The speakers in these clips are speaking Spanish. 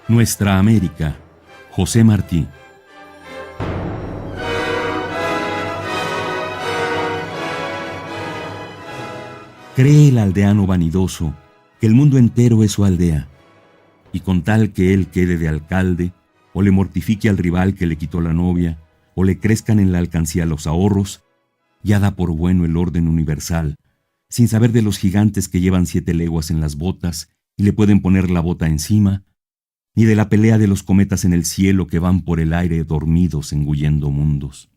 Nuestra América, José Martí. Cree el aldeano vanidoso que el mundo entero es su aldea, y con tal que él quede de alcalde, o le mortifique al rival que le quitó la novia, o le crezcan en la alcancía los ahorros, ya da por bueno el orden universal, sin saber de los gigantes que llevan 7 leguas en las botas y le pueden poner la bota encima, ni de la pelea de los cometas en el cielo que van por el aire dormidos engullendo mundos.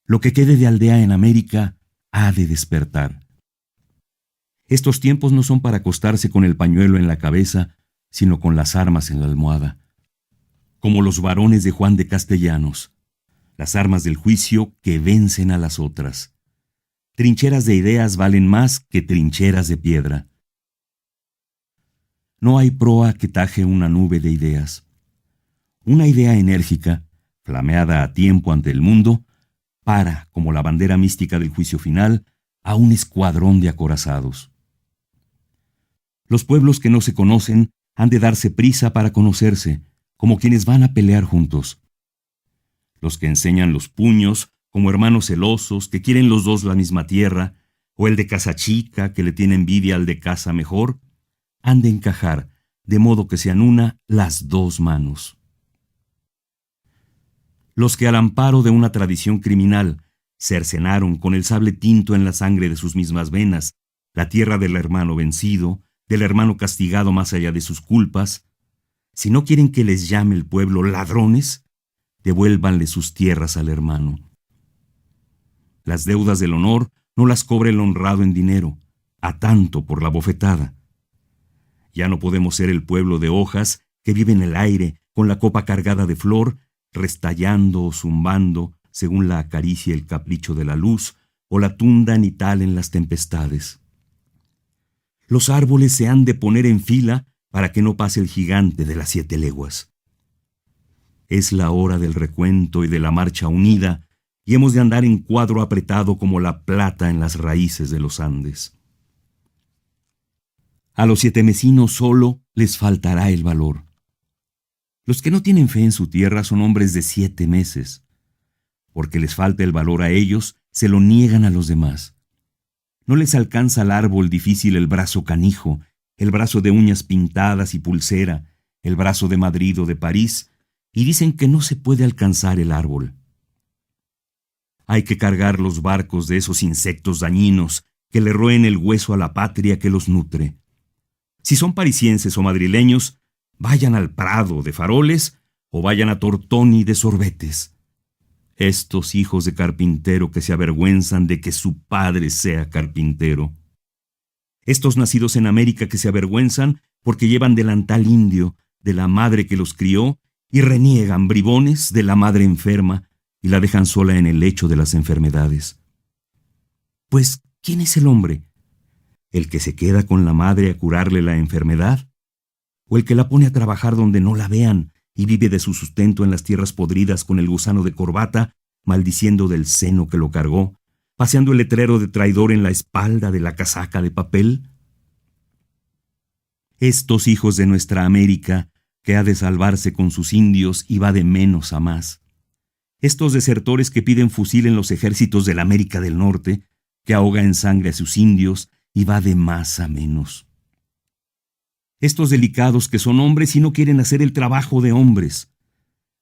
Lo que quede de aldea en América ha de despertar. Estos tiempos no son para acostarse con el pañuelo en la cabeza, sino con las armas en la almohada. Como los varones de Juan de Castellanos, las armas del juicio que vencen a las otras. Trincheras de ideas valen más que trincheras de piedra. No hay proa que taje una nube de ideas. Una idea enérgica, flameada a tiempo ante el mundo, para, como la bandera mística del juicio final, a un escuadrón de acorazados. Los pueblos que no se conocen han de darse prisa para conocerse, como quienes van a pelear juntos. Los que enseñan los puños, como hermanos celosos, que quieren los dos la misma tierra, o el de casa chica, que le tiene envidia al de casa mejor, han de encajar, de modo que sean una las dos manos. Los que al amparo de una tradición criminal cercenaron con el sable tinto en la sangre de sus mismas venas la tierra del hermano vencido, del hermano castigado más allá de sus culpas, si no quieren que les llame el pueblo ladrones, devuélvanle sus tierras al hermano. Las deudas del honor no las cobra el honrado en dinero, a tanto por la bofetada. Ya no podemos ser el pueblo de hojas que vive en el aire con la copa cargada de flor, restallando o zumbando según la acaricie el capricho de la luz o la tunda nital en las tempestades. Los árboles se han de poner en fila para que no pase el gigante de las 7 leguas. Es la hora del recuento y de la marcha unida, y hemos de andar en cuadro apretado como la plata en las raíces de los Andes. A los 7 mecinos solo les faltará el valor. Los que no tienen fe en su tierra son hombres de 7 meses. Porque les falta el valor a ellos, se lo niegan a los demás. No les alcanza al árbol difícil el brazo canijo, el brazo de uñas pintadas y pulsera, el brazo de Madrid o de París, y dicen que no se puede alcanzar el árbol. Hay que cargar los barcos de esos insectos dañinos que le roen el hueso a la patria que los nutre. Si son parisienses o madrileños, vayan al Prado de faroles o vayan a Tortoni de sorbetes. Estos hijos de carpintero que se avergüenzan de que su padre sea carpintero. Estos nacidos en América que se avergüenzan porque llevan delantal indio de la madre que los crió y reniegan, bribones, de la madre enferma y la dejan sola en el lecho de las enfermedades. Pues, ¿quién es el hombre? ¿El que se queda con la madre a curarle la enfermedad? ¿O el que la pone a trabajar donde no la vean y vive de su sustento en las tierras podridas con el gusano de corbata, maldiciendo del seno que lo cargó, paseando el letrero de traidor en la espalda de la casaca de papel? Estos hijos de nuestra América, que ha de salvarse con sus indios y va de menos a más. Estos desertores que piden fusil en los ejércitos de la América del Norte, que ahoga en sangre a sus indios y va de más a menos. Estos delicados que son hombres y no quieren hacer el trabajo de hombres,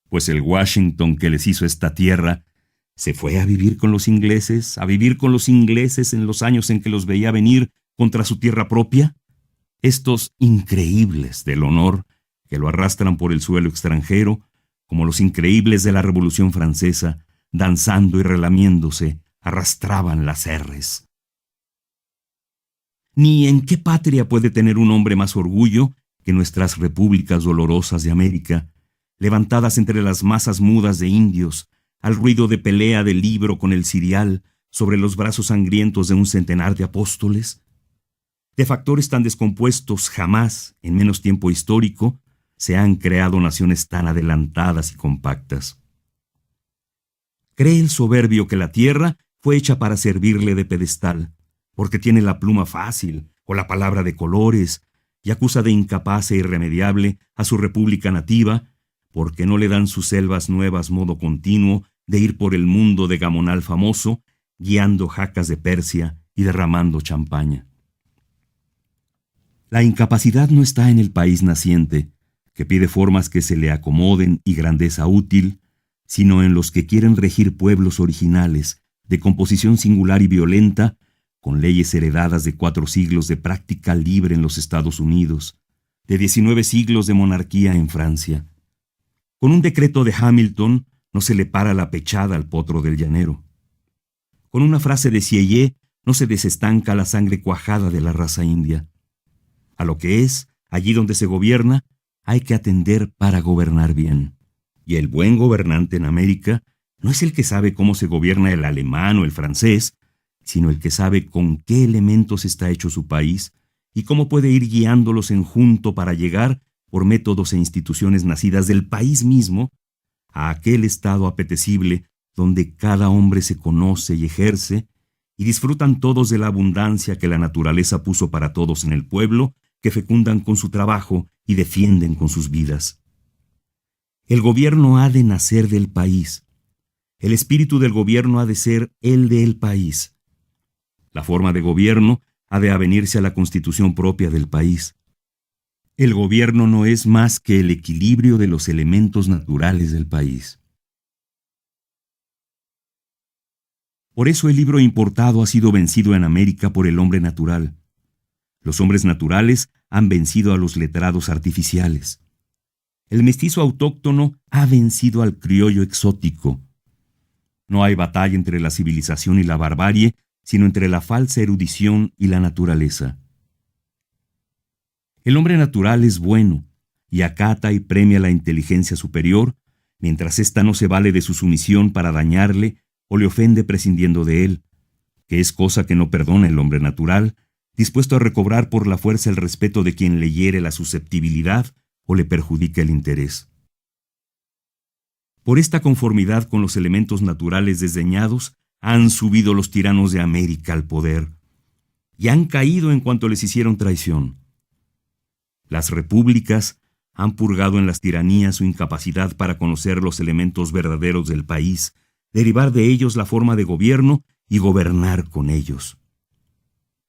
pues el Washington que les hizo esta tierra se fue a vivir con los ingleses, en los años en que los veía venir contra su tierra propia. Estos increíbles del honor que lo arrastran por el suelo extranjero, como los increíbles de la Revolución Francesa, danzando y relamiéndose, arrastraban las herres. Ni en qué patria puede tener un hombre más orgullo que nuestras repúblicas dolorosas de América, levantadas entre las masas mudas de indios, al ruido de pelea del libro con el cirial, sobre los brazos sangrientos de un centenar de apóstoles. De factores tan descompuestos jamás, en menos tiempo histórico, se han creado naciones tan adelantadas y compactas. Cree el soberbio que la tierra fue hecha para servirle de pedestal, porque tiene la pluma fácil o la palabra de colores, y acusa de incapaz e irremediable a su república nativa, porque no le dan sus selvas nuevas modo continuo de ir por el mundo de gamonal famoso, guiando jacas de Persia y derramando champaña. La incapacidad no está en el país naciente, que pide formas que se le acomoden y grandeza útil, sino en los que quieren regir pueblos originales, de composición singular y violenta, con leyes heredadas de 4 siglos de práctica libre en los Estados Unidos, de 19 siglos de monarquía en Francia. Con un decreto de Hamilton no se le para la pechada al potro del llanero. Con una frase de Sieyès no se desestanca la sangre cuajada de la raza india. A lo que es, allí donde se gobierna, hay que atender para gobernar bien. Y el buen gobernante en América no es el que sabe cómo se gobierna el alemán o el francés, sino el que sabe con qué elementos está hecho su país y cómo puede ir guiándolos en junto para llegar, por métodos e instituciones nacidas del país mismo, a aquel estado apetecible donde cada hombre se conoce y ejerce, y disfrutan todos de la abundancia que la naturaleza puso para todos en el pueblo, que fecundan con su trabajo y defienden con sus vidas. El gobierno ha de nacer del país. El espíritu del gobierno ha de ser el del país. La forma de gobierno ha de avenirse a la constitución propia del país. El gobierno no es más que el equilibrio de los elementos naturales del país. Por eso el libro importado ha sido vencido en América por el hombre natural. Los hombres naturales han vencido a los letrados artificiales. El mestizo autóctono ha vencido al criollo exótico. No hay batalla entre la civilización y la barbarie, sino entre la falsa erudición y la naturaleza. El hombre natural es bueno, y acata y premia la inteligencia superior, mientras ésta no se vale de su sumisión para dañarle o le ofende prescindiendo de él, que es cosa que no perdona el hombre natural, dispuesto a recobrar por la fuerza el respeto de quien le hiere la susceptibilidad o le perjudica el interés. Por esta conformidad con los elementos naturales desdeñados, han subido los tiranos de América al poder, y han caído en cuanto les hicieron traición. Las repúblicas han purgado en las tiranías su incapacidad para conocer los elementos verdaderos del país, derivar de ellos la forma de gobierno y gobernar con ellos.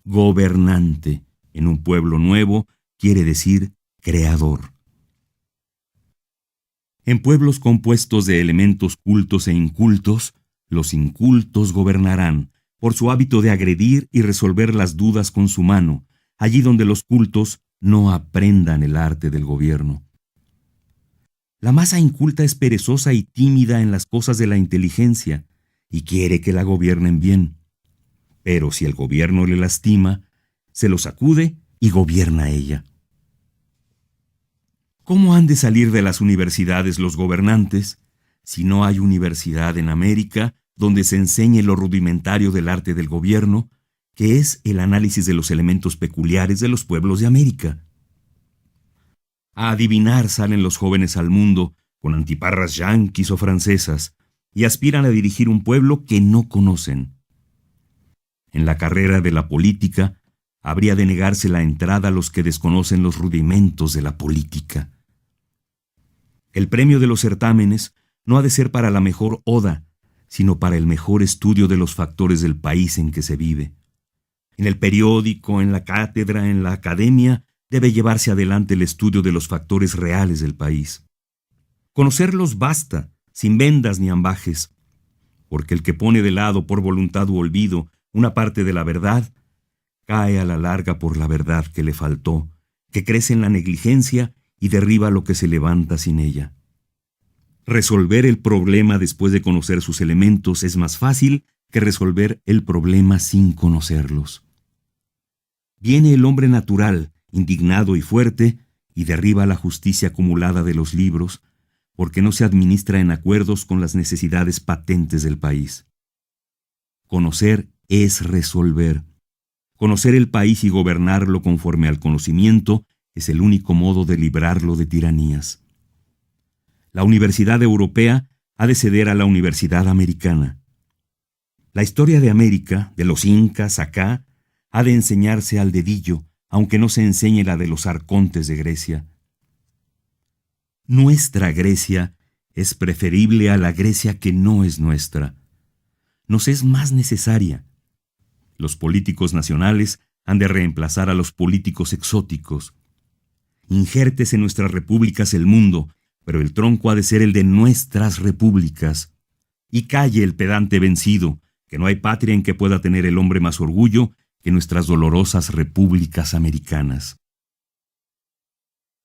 Gobernante, en un pueblo nuevo, quiere decir creador. En pueblos compuestos de elementos cultos e incultos, los incultos gobernarán, por su hábito de agredir y resolver las dudas con su mano, allí donde los cultos no aprendan el arte del gobierno. La masa inculta es perezosa y tímida en las cosas de la inteligencia, y quiere que la gobiernen bien. Pero si el gobierno le lastima, se lo sacude y gobierna ella. ¿Cómo han de salir de las universidades los gobernantes si no hay universidad en América donde se enseñe lo rudimentario del arte del gobierno, que es el análisis de los elementos peculiares de los pueblos de América? A adivinar salen los jóvenes al mundo con antiparras yanquis o francesas y aspiran a dirigir un pueblo que no conocen. En la carrera de la política habría de negarse la entrada a los que desconocen los rudimentos de la política. El premio de los certámenes no ha de ser para la mejor oda, sino para el mejor estudio de los factores del país en que se vive. En el periódico, en la cátedra, en la academia, debe llevarse adelante el estudio de los factores reales del país. Conocerlos basta, sin vendas ni ambajes, porque el que pone de lado por voluntad u olvido una parte de la verdad, cae a la larga por la verdad que le faltó, que crece en la negligencia y derriba lo que se levanta sin ella. Resolver el problema después de conocer sus elementos es más fácil que resolver el problema sin conocerlos. Viene el hombre natural, indignado y fuerte, y derriba la justicia acumulada de los libros, porque no se administra en acuerdos con las necesidades patentes del país. Conocer es resolver. Conocer el país y gobernarlo conforme al conocimiento es el único modo de librarlo de tiranías. La Universidad Europea ha de ceder a la Universidad Americana. La historia de América, de los incas acá, ha de enseñarse al dedillo, aunque no se enseñe la de los arcontes de Grecia. Nuestra Grecia es preferible a la Grecia que no es nuestra. Nos es más necesaria. Los políticos nacionales han de reemplazar a los políticos exóticos. Injertes en nuestras repúblicas el mundo, pero el tronco ha de ser el de nuestras repúblicas. Y calle el pedante vencido, que no hay patria en que pueda tener el hombre más orgullo que nuestras dolorosas repúblicas americanas.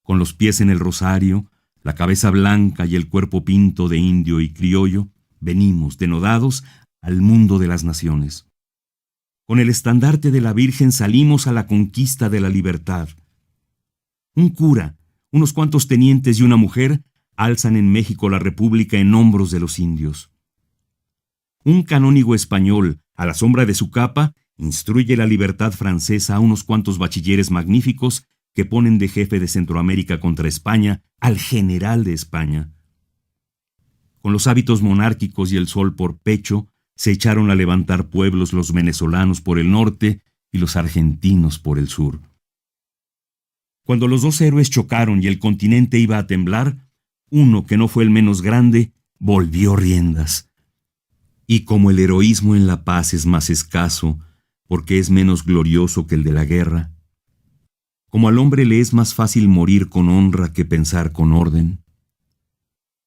Con los pies en el rosario, la cabeza blanca y el cuerpo pinto de indio y criollo, venimos, denodados, al mundo de las naciones. Con el estandarte de la Virgen salimos a la conquista de la libertad. Un cura, unos cuantos tenientes y una mujer alzan en México la república en hombros de los indios. Un canónigo español, a la sombra de su capa, instruye la libertad francesa a unos cuantos bachilleres magníficos que ponen de jefe de Centroamérica contra España al general de España. Con los hábitos monárquicos y el sol por pecho, se echaron a levantar pueblos los venezolanos por el norte y los argentinos por el sur. Cuando los dos héroes chocaron y el continente iba a temblar, uno, que no fue el menos grande, volvió riendas. Y como el heroísmo en la paz es más escaso, porque es menos glorioso que el de la guerra, como al hombre le es más fácil morir con honra que pensar con orden,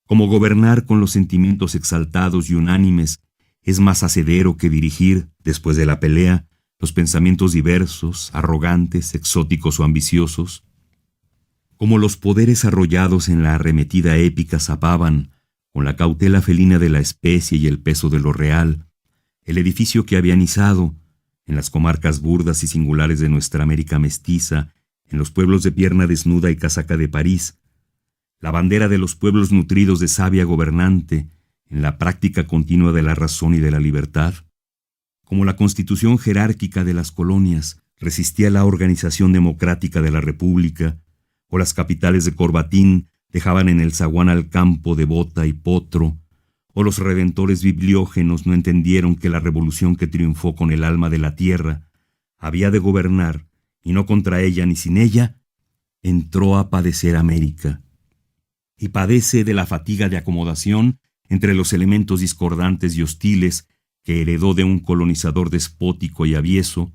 como gobernar con los sentimientos exaltados y unánimes es más hacedero que dirigir, después de la pelea, los pensamientos diversos, arrogantes, exóticos o ambiciosos, como los poderes arrollados en la arremetida épica zapaban, con la cautela felina de la especie y el peso de lo real, el edificio que habían izado, en las comarcas burdas y singulares de nuestra América mestiza, en los pueblos de pierna desnuda y casaca de París, la bandera de los pueblos nutridos de savia gobernante, en la práctica continua de la razón y de la libertad, como la constitución jerárquica de las colonias resistía la organización democrática de la república, o las capitales de corbatín dejaban en el zaguán al campo de bota y potro, o los redentores bibliógenos no entendieron que la revolución que triunfó con el alma de la tierra había de gobernar, y no contra ella ni sin ella, entró a padecer América. Y padece de la fatiga de acomodación entre los elementos discordantes y hostiles que heredó de un colonizador despótico y avieso,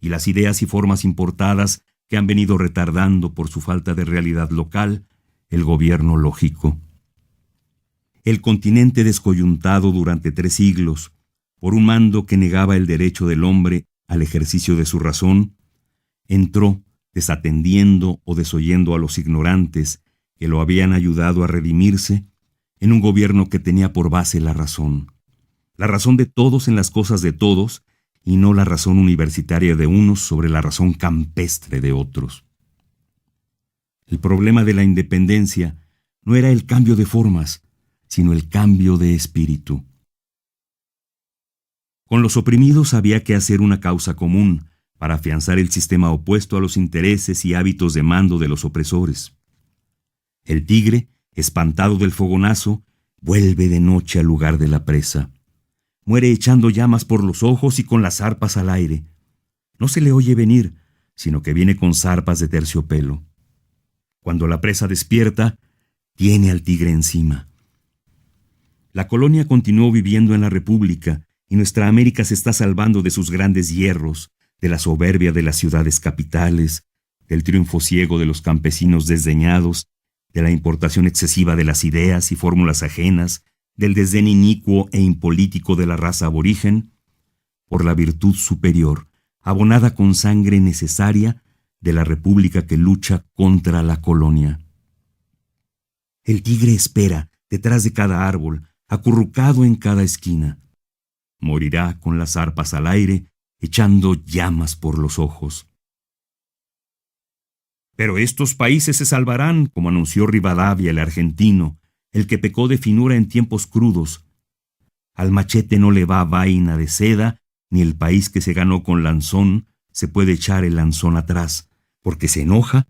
y las ideas y formas importadas que han venido retardando por su falta de realidad local el gobierno lógico. El continente descoyuntado durante 3 siglos, por un mando que negaba el derecho del hombre al ejercicio de su razón, entró, desatendiendo o desoyendo a los ignorantes que lo habían ayudado a redimirse, en un gobierno que tenía por base la razón de todos en las cosas de todos, y no la razón universitaria de unos sobre la razón campestre de otros. El problema de la independencia no era el cambio de formas, sino el cambio de espíritu. Con los oprimidos había que hacer una causa común para afianzar el sistema opuesto a los intereses y hábitos de mando de los opresores. El tigre, espantado del fogonazo, vuelve de noche al lugar de la presa. Muere echando llamas por los ojos y con las zarpas al aire. No se le oye venir, sino que viene con zarpas de terciopelo. Cuando la presa despierta, tiene al tigre encima. La colonia continuó viviendo en la República, y nuestra América se está salvando de sus grandes hierros, de la soberbia de las ciudades capitales, del triunfo ciego de los campesinos desdeñados, de la importación excesiva de las ideas y fórmulas ajenas, del desdén inicuo e impolítico de la raza aborigen, por la virtud superior, abonada con sangre necesaria, de la república que lucha contra la colonia. El tigre espera, detrás de cada árbol, acurrucado en cada esquina. Morirá con las zarpas al aire, echando llamas por los ojos. Pero estos países se salvarán, como anunció Rivadavia el argentino, el que pecó de finura en tiempos crudos. Al machete no le va vaina de seda, ni el país que se ganó con lanzón se puede echar el lanzón atrás, porque se enoja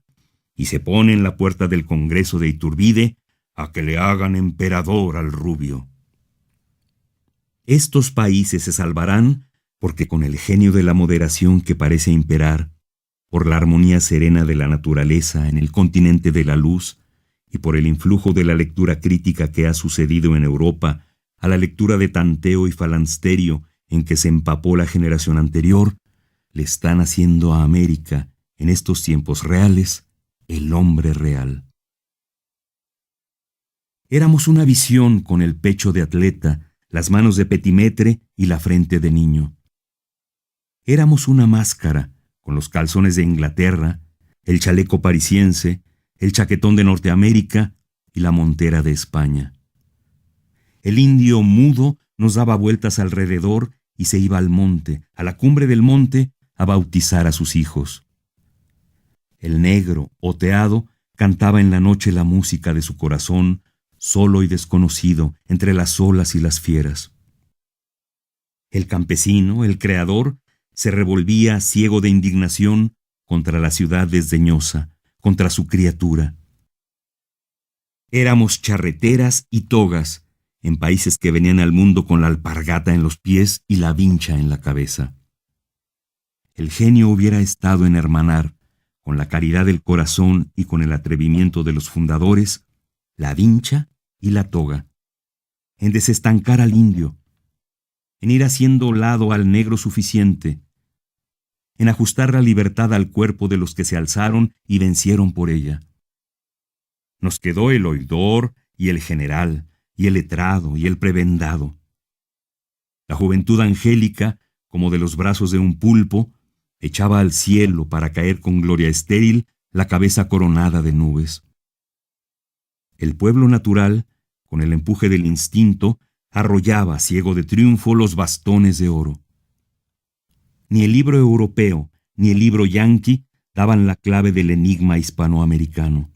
y se pone en la puerta del Congreso de Iturbide a que le hagan emperador al rubio. Estos países se salvarán porque con el genio de la moderación que parece imperar, por la armonía serena de la naturaleza en el continente de la luz y por el influjo de la lectura crítica que ha sucedido en Europa a la lectura de Tanteo y Falansterio en que se empapó la generación anterior, le están haciendo a América, en estos tiempos reales, el hombre real. Éramos una visión con el pecho de atleta, las manos de petimetre y la frente de niño. Éramos una máscara, con los calzones de Inglaterra, el chaleco parisiense, el chaquetón de Norteamérica y la montera de España. El indio mudo nos daba vueltas alrededor y se iba al monte, a la cumbre del monte, a bautizar a sus hijos. El negro, oteado, cantaba en la noche la música de su corazón, solo y desconocido, entre las olas y las fieras. El campesino, el creador, se revolvía ciego de indignación contra la ciudad desdeñosa, contra su criatura. Éramos charreteras y togas, en países que venían al mundo con la alpargata en los pies y la vincha en la cabeza. El genio hubiera estado en hermanar, con la caridad del corazón y con el atrevimiento de los fundadores, la vincha y la toga, en desestancar al indio, en ir haciendo lado al negro suficiente, en ajustar la libertad al cuerpo de los que se alzaron y vencieron por ella. Nos quedó el oidor y el general, y el letrado y el prebendado. La juventud angélica, como de los brazos de un pulpo, echaba al cielo para caer con gloria estéril la cabeza coronada de nubes. El pueblo natural, con el empuje del instinto, arrollaba, ciego de triunfo, los bastones de oro. Ni el libro europeo, ni el libro yanqui daban la clave del enigma hispanoamericano.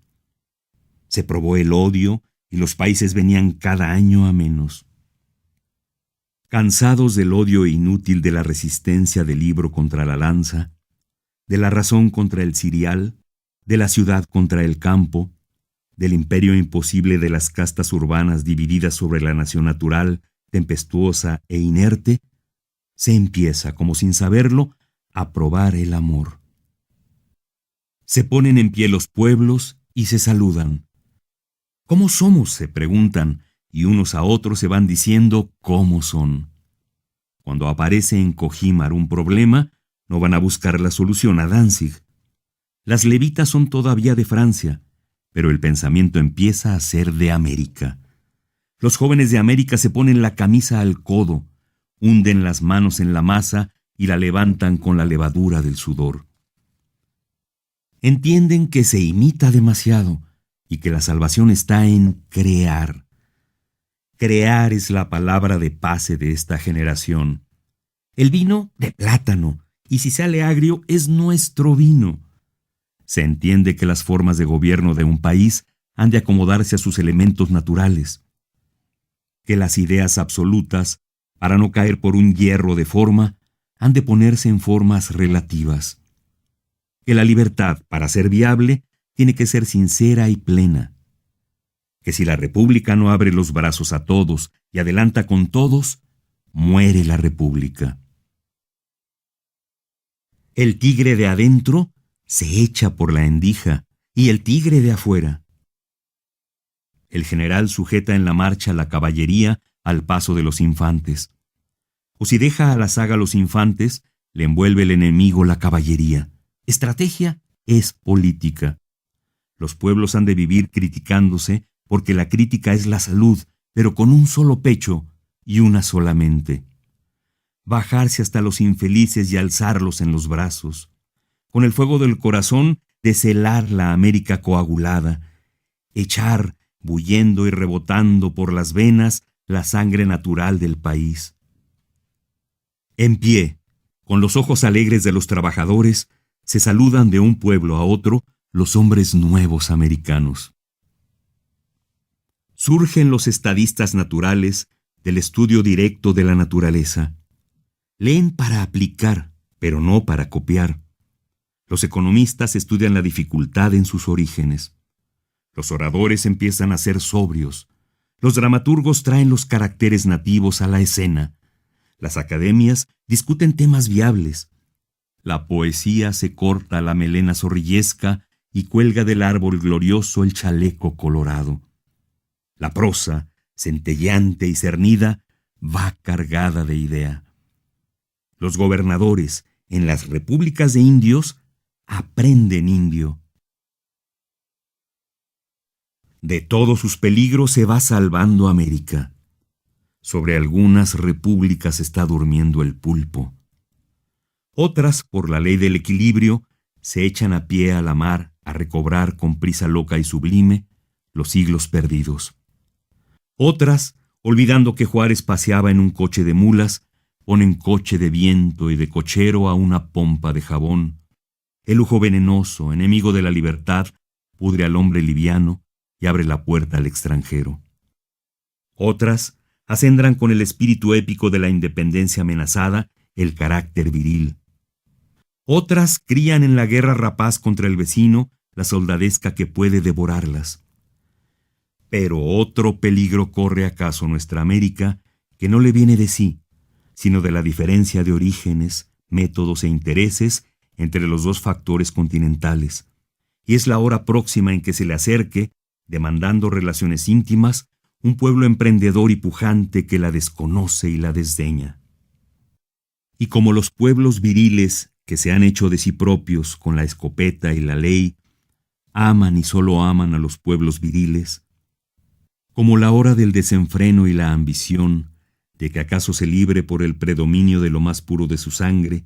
Se probó el odio y los países venían cada año a menos. Cansados del odio inútil de la resistencia del libro contra la lanza, de la razón contra el cirial, de la ciudad contra el campo, del imperio imposible de las castas urbanas divididas sobre la nación natural, tempestuosa e inerte, se empieza, como sin saberlo, a probar el amor. Se ponen en pie los pueblos y se saludan. ¿Cómo somos?, se preguntan, y unos a otros se van diciendo cómo son. Cuando aparece en Cojimar un problema, no van a buscar la solución a Danzig. Las levitas son todavía de Francia, pero el pensamiento empieza a ser de América. Los jóvenes de América se ponen la camisa al codo, hunden las manos en la masa y la levantan con la levadura del sudor. Entienden que se imita demasiado y que la salvación está en crear. Crear es la palabra de pase de esta generación. El vino de plátano, y si sale agrio es nuestro vino. Se entiende que las formas de gobierno de un país han de acomodarse a sus elementos naturales, que las ideas absolutas, para no caer por un hierro de forma, han de ponerse en formas relativas, que la libertad, para ser viable, tiene que ser sincera y plena, que si la república no abre los brazos a todos y adelanta con todos, muere la república. El tigre de adentro se echa por la endija y el tigre de afuera. El general sujeta en la marcha la caballería al paso de los infantes. O si deja a la zaga los infantes, le envuelve el enemigo la caballería. Estrategia es política. Los pueblos han de vivir criticándose porque la crítica es la salud, pero con un solo pecho y una sola mente. Bajarse hasta los infelices y alzarlos en los brazos. Con el fuego del corazón, deshelar la América coagulada. Echar, bullendo y rebotando por las venas, la sangre natural del país. En pie, con los ojos alegres de los trabajadores, se saludan de un pueblo a otro los hombres nuevos americanos. Surgen los estadistas naturales del estudio directo de la naturaleza. Leen para aplicar, pero no para copiar. Los economistas estudian la dificultad en sus orígenes. Los oradores empiezan a ser sobrios. Los dramaturgos traen los caracteres nativos a la escena, Las academias discuten temas viables. La poesía se corta la melena zorrillesca y cuelga del árbol glorioso el chaleco colorado. La prosa, centelleante y cernida, va cargada de idea. Los gobernadores en las repúblicas de indios aprenden indio. De todos sus peligros se va salvando América. Sobre algunas repúblicas está durmiendo el pulpo. Otras, por la ley del equilibrio, se echan a pie a la mar a recobrar con prisa loca y sublime los siglos perdidos. Otras, olvidando que Juárez paseaba en un coche de mulas, ponen coche de viento y de cochero a una pompa de jabón. El lujo venenoso, enemigo de la libertad, pudre al hombre liviano y abre la puerta al extranjero. Otras acendran con el espíritu épico de la independencia amenazada el carácter viril. Otras crían en la guerra rapaz contra el vecino la soldadesca que puede devorarlas. Pero otro peligro corre acaso nuestra América que no le viene de sí, sino de la diferencia de orígenes, métodos e intereses entre los dos factores continentales, y es la hora próxima en que se le acerque, demandando relaciones íntimas, un pueblo emprendedor y pujante que la desconoce y la desdeña. Y como los pueblos viriles que se han hecho de sí propios con la escopeta y la ley, aman y solo aman a los pueblos viriles, como la hora del desenfreno y la ambición, de que acaso se libre por el predominio de lo más puro de su sangre,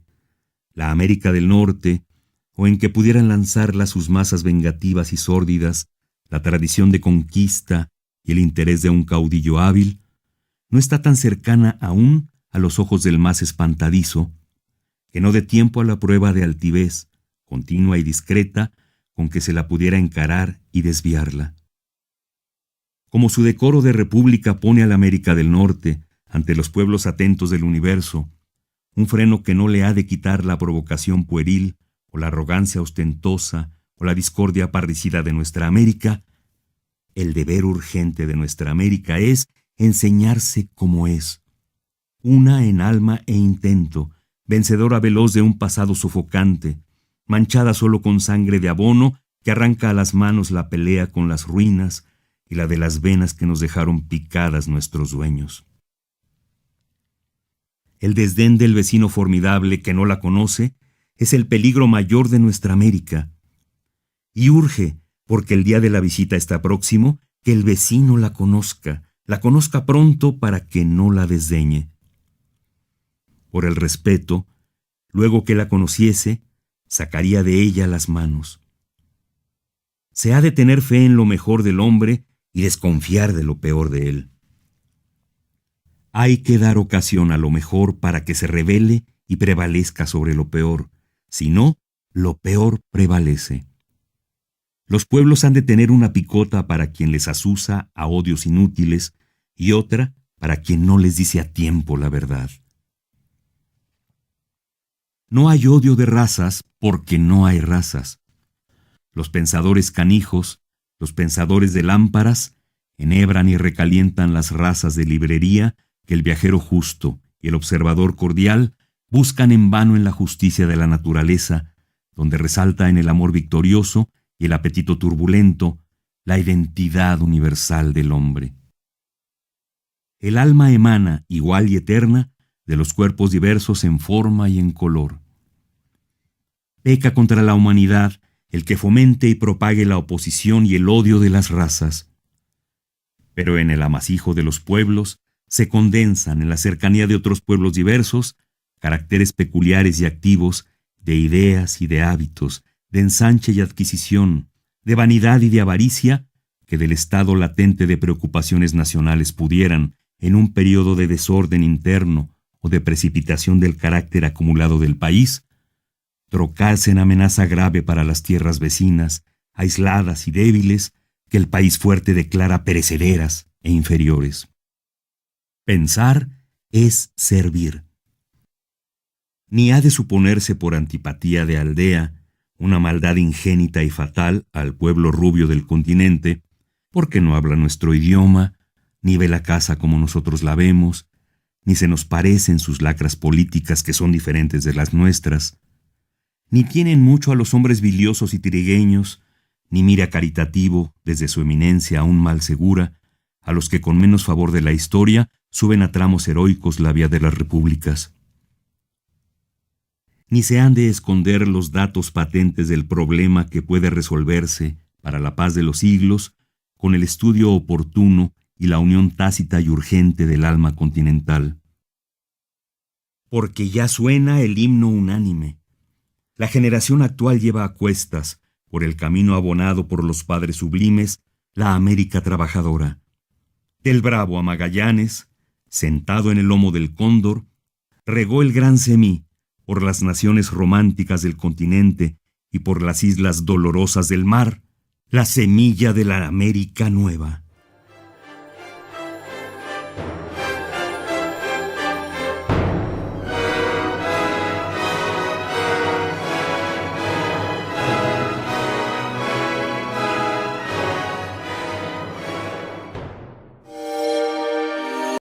la América del Norte, o en que pudieran lanzarla sus masas vengativas y sórdidas, la tradición de conquista y el interés de un caudillo hábil, no está tan cercana aún a los ojos del más espantadizo, que no dé tiempo a la prueba de altivez, continua y discreta, con que se la pudiera encarar y desviarla. Como su decoro de república pone a la América del Norte, ante los pueblos atentos del universo, un freno que no le ha de quitar la provocación pueril, o la arrogancia ostentosa, o la discordia parricida de nuestra América, el deber urgente de nuestra América es enseñarse como es, una en alma e intento, vencedora veloz de un pasado sofocante, manchada solo con sangre de abono que arranca a las manos la pelea con las ruinas y la de las venas que nos dejaron picadas nuestros dueños. El desdén del vecino formidable que no la conoce es el peligro mayor de nuestra América. Y urge, porque el día de la visita está próximo, que el vecino la conozca pronto para que no la desdeñe. Por el respeto, luego que la conociese, sacaría de ella las manos. Se ha de tener fe en lo mejor del hombre y desconfiar de lo peor de él. Hay que dar ocasión a lo mejor para que se revele y prevalezca sobre lo peor, si no, lo peor prevalece. Los pueblos han de tener una picota para quien les azuza a odios inútiles y otra para quien no les dice a tiempo la verdad. No hay odio de razas porque no hay razas. Los pensadores canijos, los pensadores de lámparas, enhebran y recalientan las razas de librería que el viajero justo y el observador cordial buscan en vano en la justicia de la naturaleza, donde resalta en el amor victorioso y el apetito turbulento la identidad universal del hombre. El alma emana, igual y eterna, de los cuerpos diversos en forma y en color. Peca contra la humanidad el que fomente y propague la oposición y el odio de las razas. Pero en el amasijo de los pueblos se condensan en la cercanía de otros pueblos diversos caracteres peculiares y activos de ideas y de hábitos, de ensanche y adquisición, de vanidad y de avaricia, que del estado latente de preocupaciones nacionales pudieran, en un periodo de desorden interno o de precipitación del carácter acumulado del país, trocarse en amenaza grave para las tierras vecinas, aisladas y débiles, que el país fuerte declara perecederas e inferiores. Pensar es servir. Ni ha de suponerse por antipatía de aldea una maldad ingénita y fatal al pueblo rubio del continente, porque no habla nuestro idioma, ni ve la casa como nosotros la vemos, ni se nos parecen sus lacras políticas que son diferentes de las nuestras, ni tienen mucho a los hombres biliosos y trigueños, ni mira caritativo, desde su eminencia aún mal segura, a los que con menos favor de la historia suben a tramos heroicos la vía de las repúblicas. Ni se han de esconder los datos patentes del problema que puede resolverse, para la paz de los siglos, con el estudio oportuno y la unión tácita y urgente del alma continental. Porque ya suena el himno unánime. La generación actual lleva a cuestas, por el camino abonado por los padres sublimes, la América trabajadora. Del Bravo a Magallanes, sentado en el lomo del cóndor, regó el gran Semí por las naciones románticas del continente y por las islas dolorosas del mar, la semilla de la América nueva.